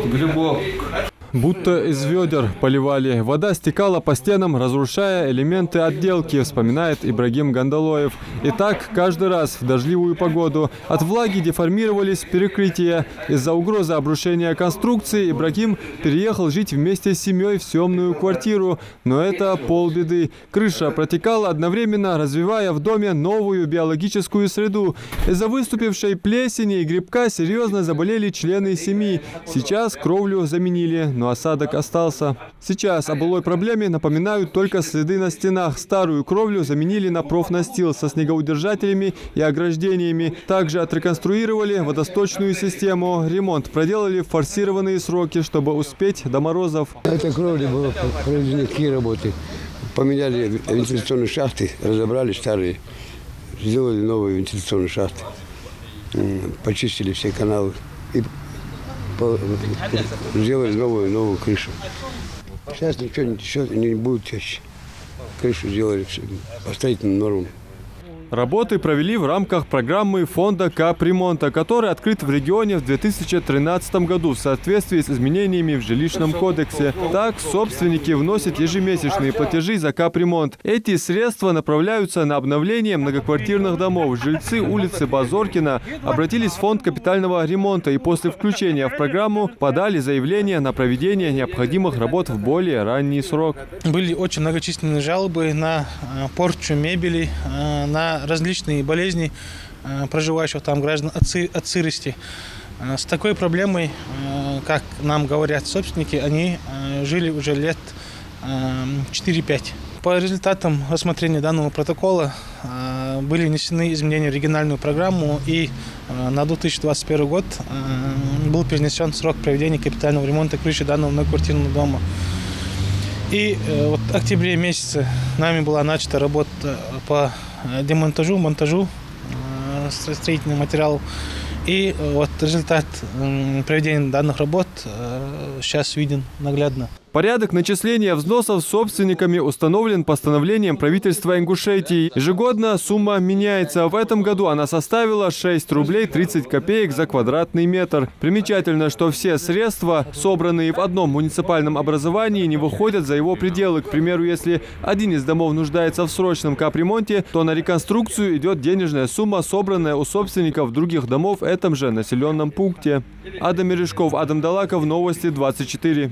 грибов. Будто из ведер поливали. Вода стекала по стенам, разрушая элементы отделки, вспоминает Ибрагим Гандалоев. И так каждый раз в дождливую погоду. От влаги деформировались перекрытия. Из-за угрозы обрушения конструкции Ибрагим переехал жить вместе с семьей в съемную квартиру. Но это полбеды. Крыша протекала одновременно, развивая в доме новую биологическую среду. Из-за выступившей плесени и грибка серьезно заболели члены семьи. Сейчас кровлю заменили, но осадок остался. Сейчас о былой проблеме напоминают только следы на стенах. Старую кровлю заменили на профнастил со снегоудержателями и ограждениями. Также отреконструировали водосточную систему. Ремонт проделали в форсированные сроки, чтобы успеть до морозов. Эта кровля была проведены какие работы. Поменяли вентиляционные шахты, разобрали старые, сделали новые вентиляционные шахты, почистили все каналы и сделали новую крышу. Сейчас ничего не течет, не будет течь. Крышу сделали по строительным нормам. Работы провели в рамках программы фонда капремонта, который открыт в регионе в 2013 году в соответствии с изменениями в жилищном кодексе. Так, собственники вносят ежемесячные платежи за капремонт. Эти средства направляются на обновление многоквартирных домов. Жильцы улицы Базоркина обратились в фонд капитального ремонта и после включения в программу подали заявление на проведение необходимых работ в более ранний срок. Были очень многочисленные жалобы на порчу мебели, на различные болезни проживающих там граждан от сырости. С такой проблемой, как нам говорят собственники, они жили уже лет 4-5. По результатам рассмотрения данного протокола были внесены изменения в региональную программу, и на 2021 год был перенесен срок проведения капитального ремонта крыши данного многоквартирного дома. И вот в октябре месяце нами была начата работа по демонтажу, монтажу строительных материалов. И вот результат проведения данных работ сейчас виден наглядно. Порядок начисления взносов собственниками установлен постановлением правительства Ингушетии. Ежегодно сумма меняется. В этом году она составила 6 рублей 30 копеек за квадратный метр. Примечательно, что все средства, собранные в одном муниципальном образовании, не выходят за его пределы. К примеру, если один из домов нуждается в срочном капремонте, то на реконструкцию идет денежная сумма, собранная у собственников других домов в этом же населенном пункте. Адам Мережков, Адам Далаков, Новости 24.